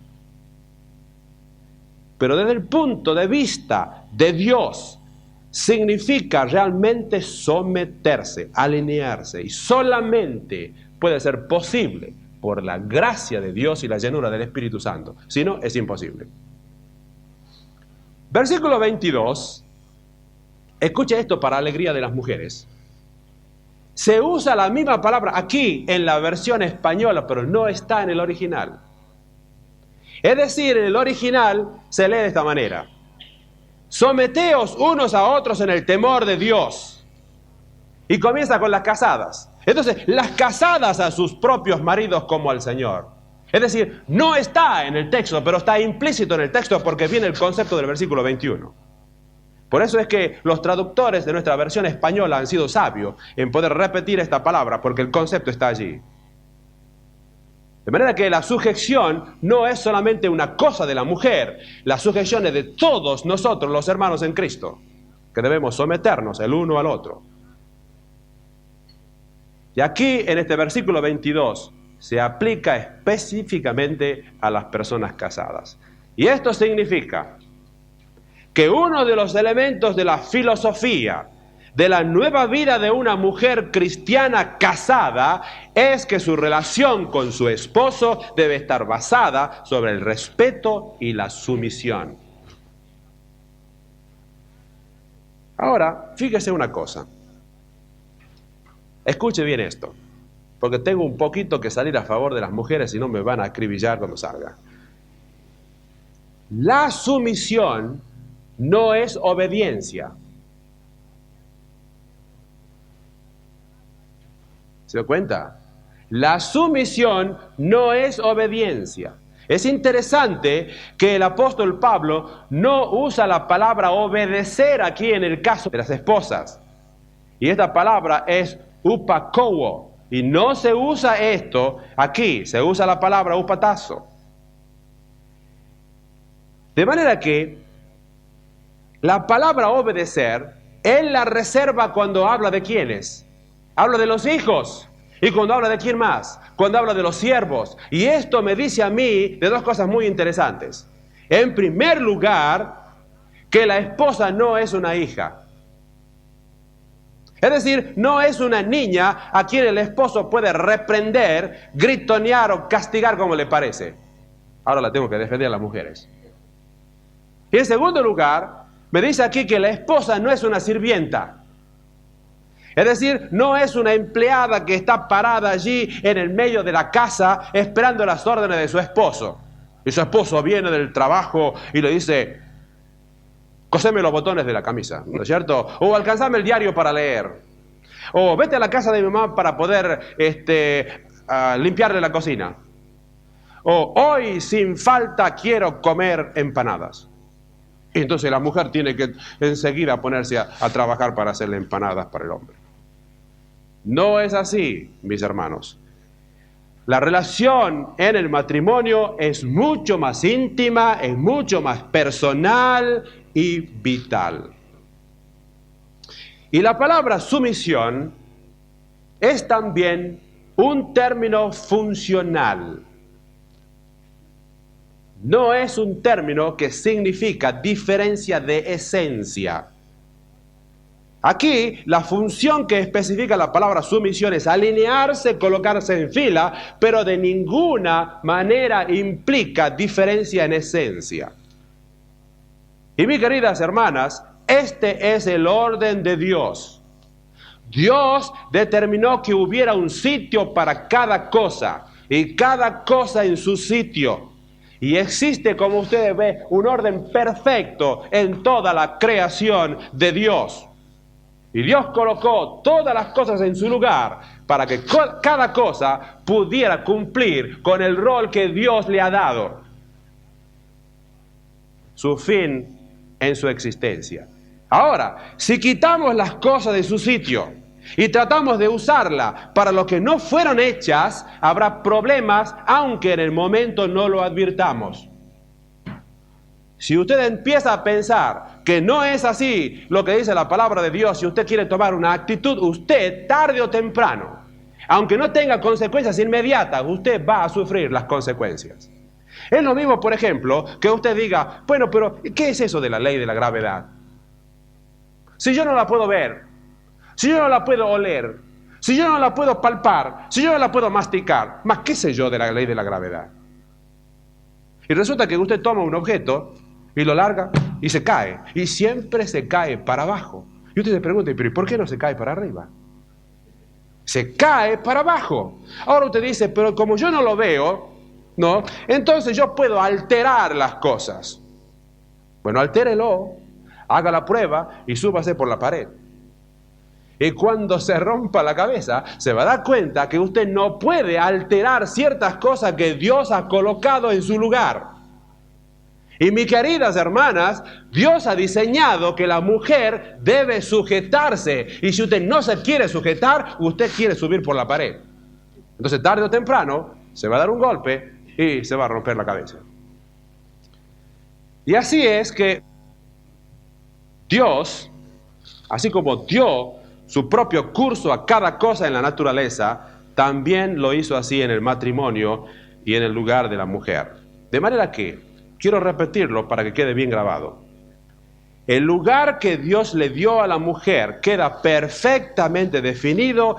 Pero desde el punto de vista de Dios, significa realmente someterse, alinearse, y solamente puede ser posible por la gracia de Dios y la llenura del Espíritu Santo. Si no, es imposible. Versículo 22. Escuche esto para alegría de las mujeres. Se usa la misma palabra aquí en la versión española, pero no está en el original. Es decir, en el original se lee de esta manera: someteos unos a otros en el temor de Dios. Y comienza con las casadas. Entonces, las casadas a sus propios maridos como al Señor. Es decir, no está en el texto, pero está implícito en el texto porque viene el concepto del versículo 21. Por eso es que los traductores de nuestra versión española han sido sabios en poder repetir esta palabra, porque el concepto está allí. De manera que la sujeción no es solamente una cosa de la mujer, la sujeción es de todos nosotros, los hermanos en Cristo, que debemos someternos el uno al otro. Y aquí, en este versículo 22, se aplica específicamente a las personas casadas. Y esto significa que uno de los elementos de la filosofía de la nueva vida de una mujer cristiana casada es que su relación con su esposo debe estar basada sobre el respeto y la sumisión. Ahora, fíjese una cosa. Escuche bien esto, porque tengo un poquito que salir a favor de las mujeres y no me van a acribillar cuando salga. La sumisión no es obediencia. ¿Se da cuenta? La sumisión no es obediencia. Es interesante que el apóstol Pablo no usa la palabra obedecer aquí en el caso de las esposas. Y esta palabra es upakouo. Y no se usa esto aquí, se usa la palabra upatazo. De manera que la palabra obedecer, él la reserva cuando habla de quiénes. Habla de los hijos. ¿Y cuando habla de quién más? Cuando habla de los siervos. Y esto me dice a mí de dos cosas muy interesantes. En primer lugar, que la esposa no es una hija. Es decir, no es una niña a quien el esposo puede reprender, gritonear o castigar como le parece. Ahora la tengo que defender a las mujeres. Y en segundo lugar, me dice aquí que la esposa no es una sirvienta. Es decir, no es una empleada que está parada allí en el medio de la casa esperando las órdenes de su esposo. Y su esposo viene del trabajo y le dice: coseme los botones de la camisa, ¿no es cierto? O alcanzame el diario para leer. O vete a la casa de mi mamá para poder limpiarle la cocina. O hoy sin falta quiero comer empanadas. Y entonces la mujer tiene que enseguida ponerse a trabajar para hacerle empanadas para el hombre. No es así, mis hermanos. La relación en el matrimonio es mucho más íntima, es mucho más personal y vital. Y la palabra sumisión es también un término funcional. No es un término que significa diferencia de esencia. Aquí la función que especifica la palabra sumisión es alinearse, colocarse en fila, pero de ninguna manera implica diferencia en esencia. Y mis queridas hermanas, este es el orden de Dios. Dios determinó que hubiera un sitio para cada cosa. y cada cosa en su sitio. Y existe, como ustedes ven, un orden perfecto en toda la creación de Dios. Y Dios colocó todas las cosas en su lugar para que cada cosa pudiera cumplir con el rol que Dios le ha dado. Su fin en su existencia. Ahora, si quitamos las cosas de su sitio y tratamos de usarlas para lo que no fueron hechas, habrá problemas, aunque en el momento no lo advirtamos. Si usted empieza a pensar que no es así lo que dice la palabra de Dios, si usted quiere tomar una actitud, usted tarde o temprano, aunque no tenga consecuencias inmediatas, usted va a sufrir las consecuencias. Es lo mismo, por ejemplo, que usted diga, bueno, pero ¿qué es eso de la ley de la gravedad? Si yo no la puedo ver, si yo no la puedo oler, si yo no la puedo palpar, si yo no la puedo masticar, más qué sé yo de la ley de la gravedad. Y resulta que usted toma un objeto y lo larga y se cae, y siempre se cae para abajo. Y usted se pregunta, pero ¿y por qué no se cae para arriba? Se cae para abajo. Ahora usted dice, pero como yo no lo veo, ¿no? Entonces yo puedo alterar las cosas. Bueno, altérelo, haga la prueba y súbase por la pared. Y cuando se rompa la cabeza, se va a dar cuenta que usted no puede alterar ciertas cosas que Dios ha colocado en su lugar. Y mis queridas hermanas, Dios ha diseñado que la mujer debe sujetarse. Y si usted no se quiere sujetar, usted quiere subir por la pared. Entonces, tarde o temprano, se va a dar un golpe y se va a romper la cabeza. Y así es que Dios, así como dio su propio curso a cada cosa en la naturaleza, también lo hizo así en el matrimonio y en el lugar de la mujer. De manera que, quiero repetirlo para que quede bien grabado, el lugar que Dios le dio a la mujer queda perfectamente definido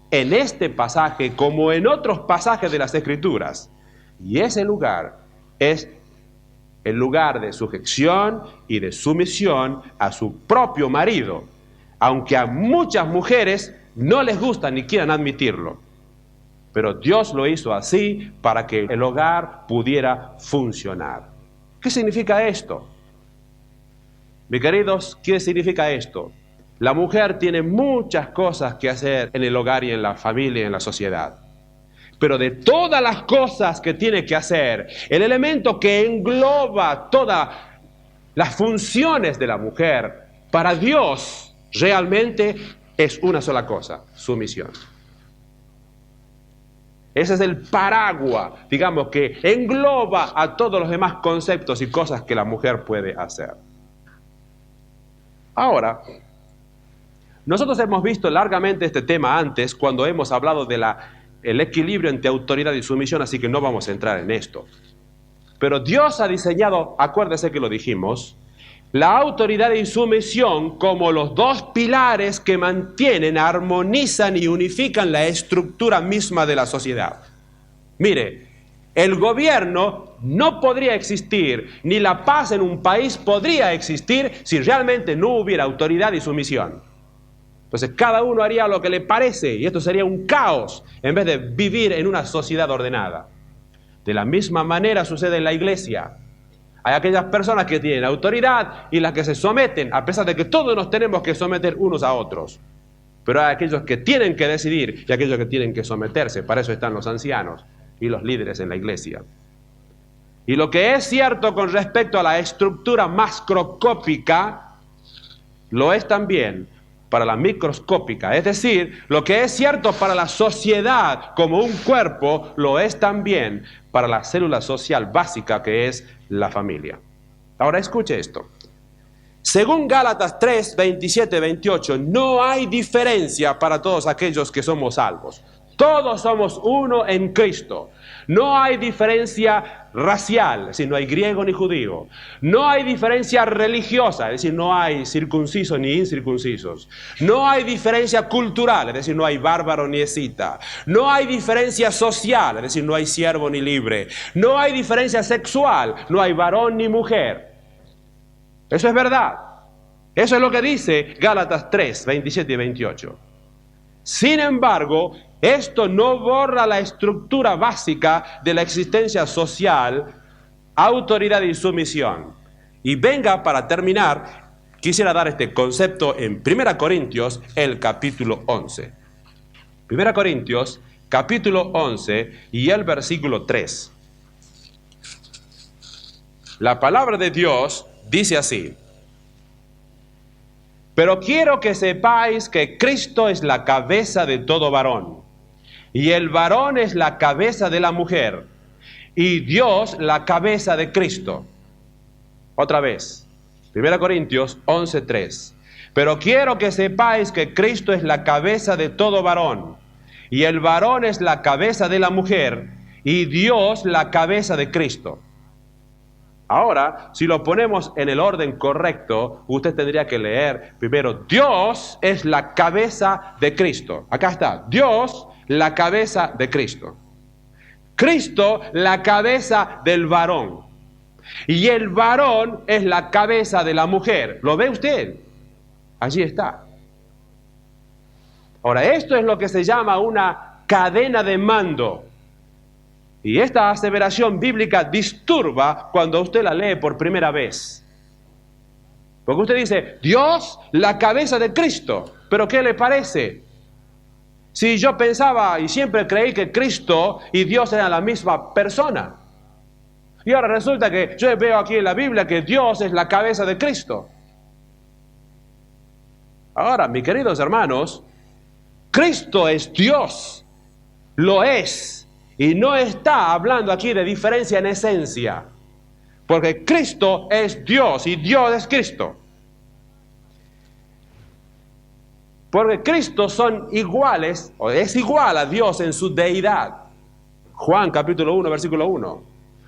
en este pasaje como en otros pasajes de las Escrituras. Y ese lugar es el lugar de sujeción y de sumisión a su propio marido, aunque a muchas mujeres no les gusta ni quieran admitirlo. Pero Dios lo hizo así para que el hogar pudiera funcionar. ¿Qué significa esto? Mis queridos, ¿qué significa esto? La mujer tiene muchas cosas que hacer en el hogar y en la familia y en la sociedad. Pero de todas las cosas que tiene que hacer, el elemento que engloba todas las funciones de la mujer, para Dios realmente es una sola cosa: sumisión. Ese es el paraguas, digamos, que engloba a todos los demás conceptos y cosas que la mujer puede hacer. Ahora, nosotros hemos visto largamente este tema antes cuando hemos hablado de el equilibrio entre autoridad y sumisión, así que no vamos a entrar en esto. Pero Dios ha diseñado, acuérdese que lo dijimos, la autoridad y sumisión como los dos pilares que mantienen, armonizan y unifican la estructura misma de la sociedad. Mire, el gobierno no podría existir, ni la paz en un país podría existir si realmente no hubiera autoridad y sumisión. Entonces cada uno haría lo que le parece y esto sería un caos en vez de vivir en una sociedad ordenada. De la misma manera sucede en la iglesia. Hay aquellas personas que tienen autoridad y las que se someten, a pesar de que todos nos tenemos que someter unos a otros. Pero hay aquellos que tienen que decidir y aquellos que tienen que someterse. Para eso están los ancianos y los líderes en la iglesia. Y lo que es cierto con respecto a la estructura macroscópica, lo es también para la microscópica. Es decir, lo que es cierto para la sociedad como un cuerpo, lo es también para la célula social básica que es la familia. Ahora escuche esto. Según Gálatas 3, 27, 28, no hay diferencia para todos aquellos que somos salvos. Todos somos uno en Cristo. No hay diferencia racial, es decir, no hay griego ni judío. No hay diferencia religiosa, es decir, no hay circuncisos ni incircuncisos. No hay diferencia cultural, es decir, no hay bárbaro ni escita. No hay diferencia social, es decir, no hay siervo ni libre. No hay diferencia sexual, no hay varón ni mujer. Eso es verdad. Eso es lo que dice Gálatas 3, 27 y 28. Sin embargo, esto no borra la estructura básica de la existencia social, autoridad y sumisión. Y venga, para terminar, quisiera dar este concepto en 1 Corintios, el capítulo 11. 1 Corintios, capítulo 11 y el versículo 3. La palabra de Dios dice así: pero quiero que sepáis que Cristo es la cabeza de todo varón, y el varón es la cabeza de la mujer, y Dios la cabeza de Cristo. Otra vez, 1 Corintios 11:3. Pero quiero que sepáis que Cristo es la cabeza de todo varón, y el varón es la cabeza de la mujer, y Dios la cabeza de Cristo. Ahora, si lo ponemos en el orden correcto, usted tendría que leer primero: Dios es la cabeza de Cristo. Acá está, Dios, la cabeza de Cristo. Cristo, la cabeza del varón. Y el varón es la cabeza de la mujer. ¿Lo ve usted? Allí está. Ahora, esto es lo que se llama una cadena de mando. Y esta aseveración bíblica disturba cuando usted la lee por primera vez. Porque usted dice: Dios, la cabeza de Cristo. ¿Pero qué le parece? Si yo pensaba y siempre creí que Cristo y Dios eran la misma persona. Y ahora resulta que yo veo aquí en la Biblia que Dios es la cabeza de Cristo. Ahora, mis queridos hermanos, Cristo es Dios. Lo es. Y no está hablando aquí de diferencia en esencia, porque Cristo es Dios y Dios es Cristo. Porque Cristo son iguales, o es igual a Dios en su deidad. Juan capítulo 1, versículo 1.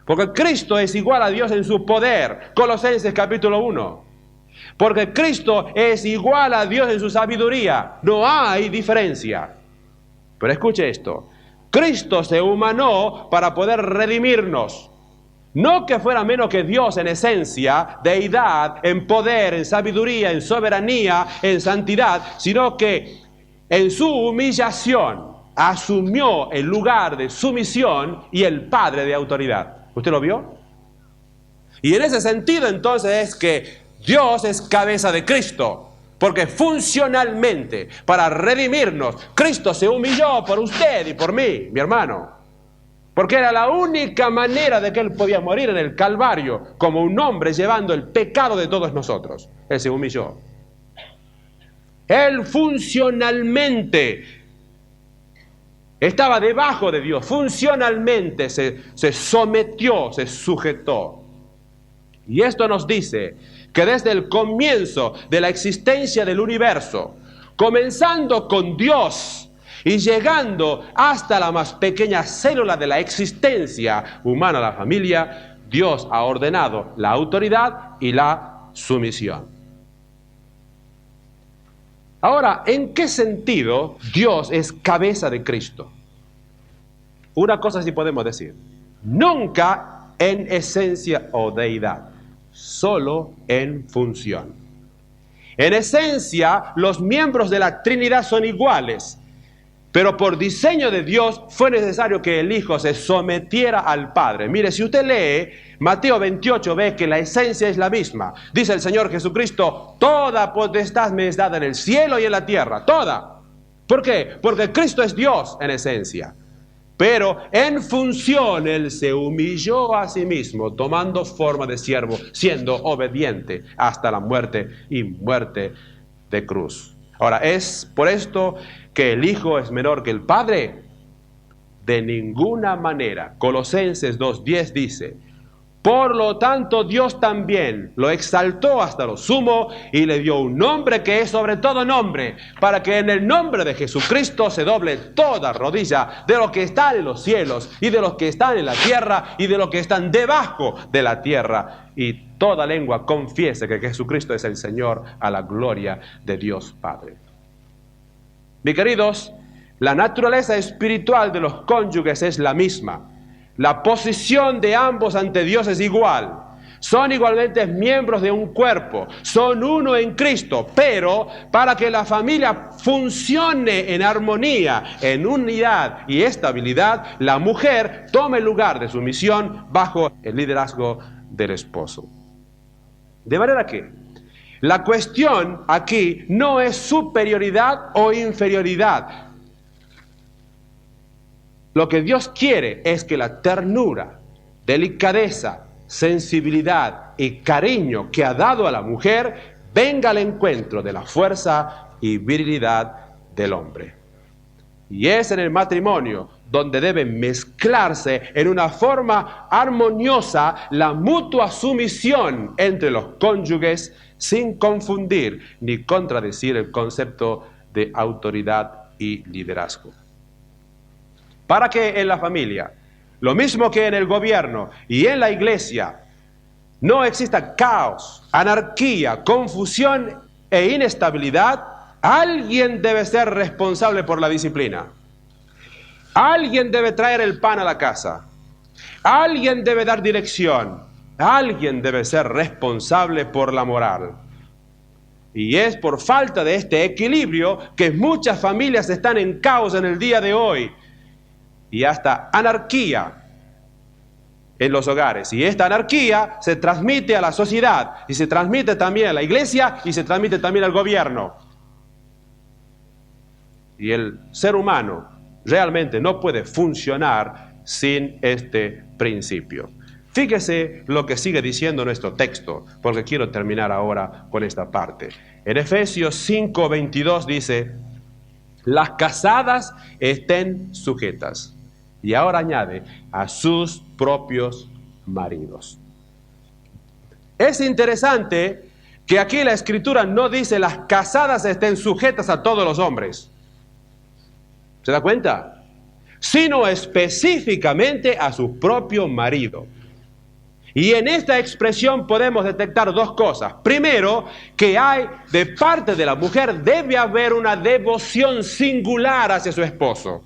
Porque Cristo es igual a Dios en su poder. Colosenses capítulo 1. Porque Cristo es igual a Dios en su sabiduría. No hay diferencia. Pero escuche esto. Cristo se humanó para poder redimirnos. No que fuera menos que Dios en esencia, deidad, en poder, en sabiduría, en soberanía, en santidad, sino que en su humillación asumió el lugar de sumisión y el padre de autoridad. ¿Usted lo vio? Y en ese sentido entonces es que Dios es cabeza de Cristo. Porque funcionalmente, para redimirnos, Cristo se humilló por usted y por mí, mi hermano. Porque era la única manera de que Él podía morir en el Calvario, como un hombre llevando el pecado de todos nosotros. Él se humilló. Él funcionalmente estaba debajo de Dios. Funcionalmente se sometió, se sujetó. Y esto nos dice que desde el comienzo de la existencia del universo, comenzando con Dios y llegando hasta la más pequeña célula de la existencia humana, la familia, Dios ha ordenado la autoridad y la sumisión. Ahora, ¿en qué sentido Dios es cabeza de Cristo? Una cosa sí podemos decir: nunca en esencia o deidad, solo en función. En esencia, los miembros de la Trinidad son iguales, pero por diseño de Dios fue necesario que el Hijo se sometiera al Padre. Mire, si usted lee Mateo 28, ve que la esencia es la misma. Dice el Señor Jesucristo: toda potestad me es dada en el cielo y en la tierra, toda. ¿Por qué? Porque Cristo es Dios en esencia. Pero en función Él se humilló a sí mismo, tomando forma de siervo, siendo obediente hasta la muerte y muerte de cruz. Ahora, ¿es por esto que el Hijo es menor que el Padre? De ninguna manera. Colosenses 2:10 dice: por lo tanto, Dios también lo exaltó hasta lo sumo y le dio un nombre que es sobre todo nombre, para que en el nombre de Jesucristo se doble toda rodilla de los que están en los cielos y de los que están en la tierra y de los que están debajo de la tierra, y toda lengua confiese que Jesucristo es el Señor, a la gloria de Dios Padre. Mis queridos, la naturaleza espiritual de los cónyuges es la misma. La posición de ambos ante Dios es igual. son igualmente miembros de un cuerpo, son uno en Cristo, pero para que la familia funcione en armonía, en unidad y estabilidad, la mujer tome el lugar de sumisión bajo el liderazgo del esposo. De manera que la cuestión aquí no es superioridad o inferioridad. Lo que Dios quiere es que la ternura, delicadeza, sensibilidad y cariño que ha dado a la mujer venga al encuentro de la fuerza y virilidad del hombre. Y es en el matrimonio donde debe mezclarse en una forma armoniosa la mutua sumisión entre los cónyuges sin confundir ni contradecir el concepto de autoridad y liderazgo. Para que en la familia, lo mismo que en el gobierno y en la iglesia, no exista caos, anarquía, confusión e inestabilidad, alguien debe ser responsable por la disciplina. Alguien debe traer el pan a la casa. Alguien debe dar dirección. Alguien debe ser responsable por la moral. Y es por falta de este equilibrio que muchas familias están en caos en el día de hoy. Y hasta anarquía en los hogares. Y esta anarquía se transmite a la sociedad, y se transmite también a la iglesia, y se transmite también al gobierno. Y el ser humano realmente no puede funcionar sin este principio. Fíjese lo que sigue diciendo nuestro texto, porque quiero terminar ahora con esta parte. En Efesios 5:22 dice: las casadas estén sujetas. Y ahora añade: a sus propios maridos. Es interesante que aquí la Escritura no dice las casadas estén sujetas a todos los hombres. ¿Se da cuenta? Sino específicamente a su propio marido. Y en esta expresión podemos detectar dos cosas. Primero, que hay de parte de la mujer debe haber una devoción singular hacia su esposo.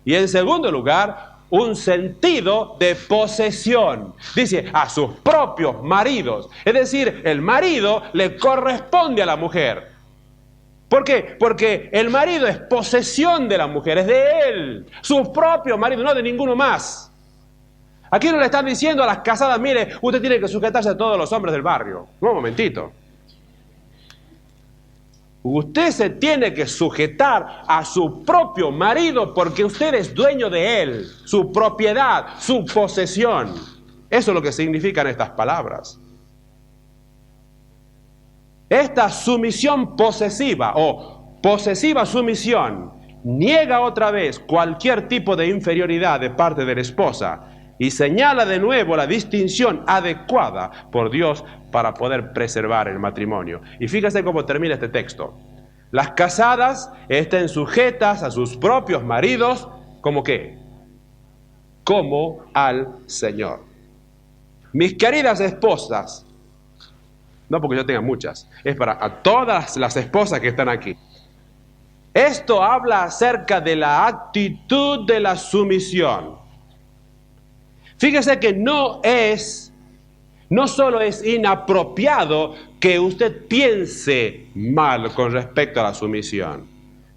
Y en segundo lugar, un sentido de posesión. Dice, a sus propios maridos. Es decir, el marido le corresponde a la mujer. ¿Por qué? Porque el marido es posesión de la mujer, es de él. Su propio marido, no de ninguno más. Aquí no le están diciendo a las casadas, mire, usted tiene que sujetarse a todos los hombres del barrio. Un momentito. Usted se tiene que sujetar a su propio marido porque usted es dueño de él, su propiedad, su posesión. Eso es lo que significan estas palabras. Esta sumisión posesiva o posesiva sumisión niega otra vez cualquier tipo de inferioridad de parte de la esposa y señala de nuevo la distinción adecuada por Dios para poder preservar el matrimonio. Y fíjese cómo termina este texto. Las casadas estén sujetas a sus propios maridos, ¿como qué? Como al Señor. Mis queridas esposas, no porque yo tenga muchas, es para a todas las esposas que están aquí. Esto habla acerca de la actitud de la sumisión. Fíjese que no solo es inapropiado que usted piense mal con respecto a la sumisión.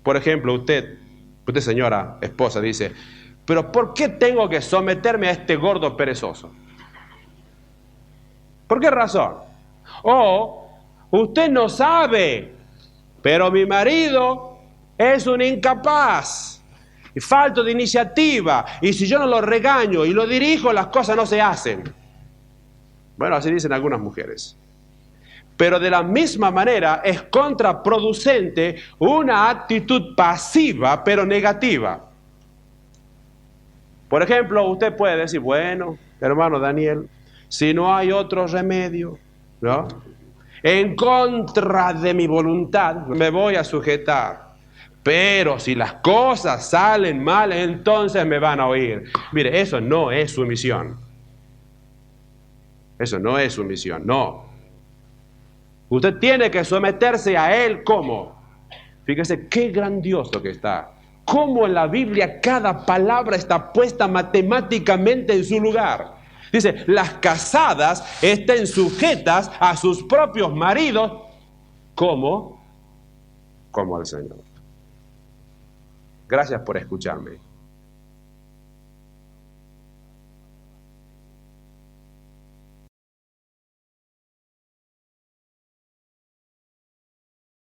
Por ejemplo, usted señora esposa dice, pero ¿por qué tengo que someterme a este gordo perezoso? ¿Por qué razón? O usted no sabe, pero mi marido es un incapaz. Y falto de iniciativa, y si yo no lo regaño y lo dirijo, las cosas no se hacen. Bueno, así dicen algunas mujeres. Pero de la misma manera es contraproducente una actitud pasiva, pero negativa. Por ejemplo, usted puede decir, bueno, hermano Daniel, si no hay otro remedio, ¿no? En contra de mi voluntad, me voy a sujetar. Pero si las cosas salen mal, entonces me van a oír. Mire, eso no es sumisión. Eso no es sumisión, no. Usted tiene que someterse a él ¿cómo? Fíjese qué grandioso que está. Cómo en la Biblia cada palabra está puesta matemáticamente en su lugar. Dice, las casadas estén sujetas a sus propios maridos como al Señor. Gracias por escucharme.